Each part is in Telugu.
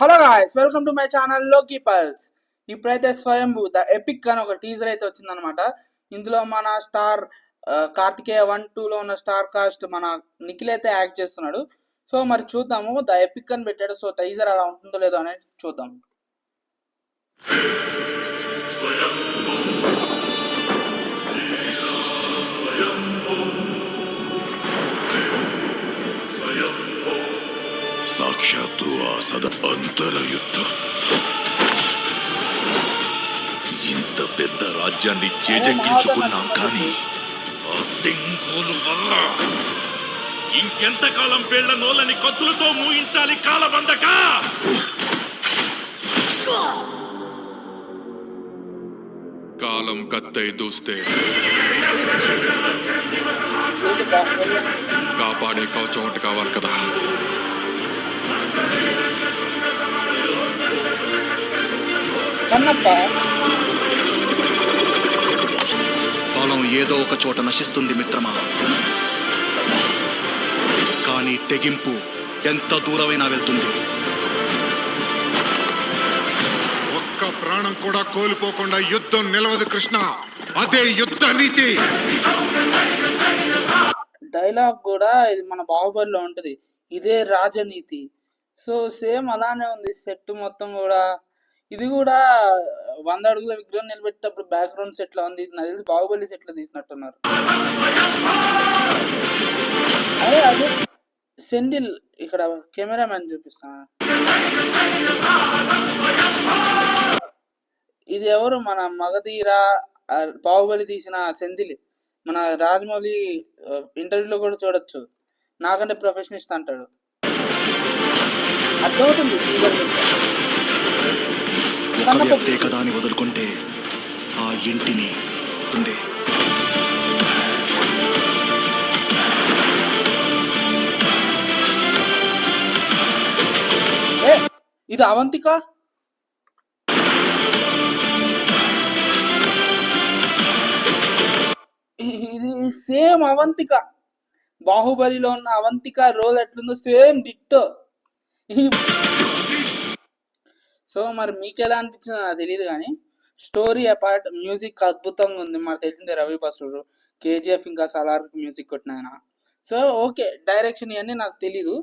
Hello guys, welcome to my channel లోకి పల్స్. ఇప్పుడైతే స్వయంభూ ద ఎపిక్ అని ఒక టీజర్ అయితే వచ్చిందనమాట. ఇందులో మన స్టార్ కార్తికేయ 1, 2లో ఉన్న స్టార్ కాస్ట్ మన నిఖిల్ అయితే యాక్ట్ చేస్తున్నాడు. సో మరి చూద్దాము, ద ఎపిక్ అని పెట్టాడు. సో టీజర్ అలా ఉంటుందో లేదో అనేది చూద్దాం. సాక్షాత్తు ఆ అంతరయుద్ధ ఇంత పెద్ద రాజ్యాన్ని చేజెక్కించుకున్నాం, కానీ ఆ సింహోలు వల్ల ఇంకెంతకాలం పేళ్ల నోళ్ళని కత్తులతో మూయించాలి కాలబందక. కాలం కత్తై దూస్తే కాపాడే కవచం ఒకటి కావాలి కదా. బలం ఏదో ఒక చోట నశిస్తుంది మిత్రమా, కానీ తెగింపు ఎంత దూరమైనా వెళ్తుంది. ఒక్క ప్రాణం కూడా కోల్పోకుండా యుద్ధం నిలవదు కృష్ణ, అదే యుద్ధ నీతి. డైలాగ్ కూడా ఇది మన బాహుబలిలో ఉంటది, ఇదే రాజనీతి. సో సేమ్ అలానే ఉంది సెట్ మొత్తం కూడా. ఇది కూడా 100 అడుగుల విగ్రహం నిలబెట్టేటప్పుడు బ్యాక్గ్రౌండ్ సెట్ లో ఉంది. నాకు తెలిసి బాహుబలి సెట్ లో తీసినట్టున్నారు. అదే అదే సెండిల్ ఇక్కడ కెమెరామ్యాన్ చూపిస్తా. ఇది ఎవరు, మన మగధీర బాహుబలి తీసిన సెందిల్. మన రాజమౌళి ఇంటర్వ్యూలో కూడా చూడొచ్చు, నాకంటే ప్రొఫెషనిస్ట్ అంటాడు. అర్థమవుతుంది కదా అని వదులుకుంటే ఆ ఇంటిని ఉంది. ఇది అవంతిక. ఇది సేమ్ అవంతిక, బాహుబలిలో ఉన్న అవంతిక రోల్ ఎట్లుందో సేమ్ డిట్టో. సో మరి మీకు ఎలా అనిపించిందో నాకు తెలియదు, కానీ స్టోరీ అపార్ట్ మ్యూజిక్ అద్భుతంగా ఉంది. మనకు తెలిసిందే రవి బస్రుడు, కేజీఎఫ్ ఇంకా సలార్ మ్యూజిక్ కొట్టిన ఆయన. సో ఓకే, డైరెక్షన్ ఇవన్నీ నాకు తెలీదు.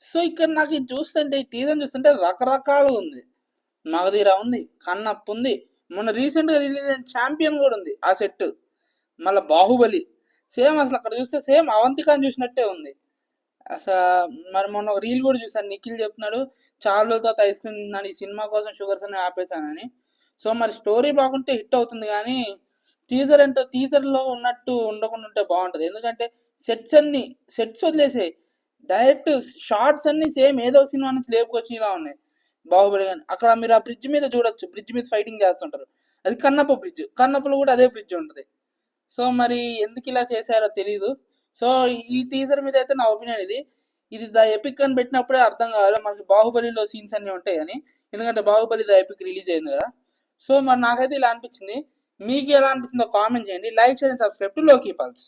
సో ఇక్కడ నాకు ఇది చూస్తుంటే, ఈ టీజర్ చూస్తుంటే రకరకాలు ఉంది. మగధీర ఉంది, కన్నప్ప ఉంది, మొన్న రీసెంట్గా రిలీజ్ అయిన ఛాంపియన్ కూడా ఉంది ఆ సెట్. మళ్ళీ బాహుబలి సేమ్, అసలు అక్కడ చూస్తే సేమ్ అవంతికాని చూసినట్టే ఉంది అసలు. మరి మొన్న ఒక రీల్ కూడా చూసాను, నిఖిల్ చెప్తున్నాడు చాలా రోజుల తర్వాత ఐస్ క్రీమ్ తిన్నాను, ఈ సినిమా కోసం షుగర్స్ అన్ని ఆపేశానని. సో మరి స్టోరీ బాగుంటే హిట్ అవుతుంది, కానీ టీజర్ అంటే టీజర్లో ఉన్నట్టు ఉండకుండా ఉంటే బాగుంటుంది. ఎందుకంటే సెట్స్ వదిలేసాయి, డైరెక్ట్ షార్ట్స్ అన్ని సేమ్ ఏదో సినిమా నుంచి లేపుకొచ్చి ఇలా ఉన్నాయి. బాహుబలి కానీ అక్కడ మీరు ఆ బ్రిడ్జ్ మీద చూడొచ్చు, బ్రిడ్జ్ మీద ఫైటింగ్ చేస్తుంటారు, అది కన్నప్ప బ్రిడ్జ్. కన్నప్పలో కూడా అదే బ్రిడ్జ్ ఉంటుంది. సో మరి ఎందుకు ఇలా చేశారో తెలీదు. సో ఈ టీజర్ మీద అయితే నా ఒపీనియన్ ఇది ద ఎపిక్ అని పెట్టినప్పుడే అర్థం కావాలి మనకి బాహుబలిలో సీన్స్ అన్ని ఉంటాయి అని. ఎందుకంటే బాహుబలి ద ఎపిక్ రిలీజ్ అయింది కదా. సో మరి నాకైతే ఇలా అనిపించింది. మీకు ఎలా అనిపించిందో కామెంట్ చేయండి. Like, share and subscribe to లోకి పల్స్.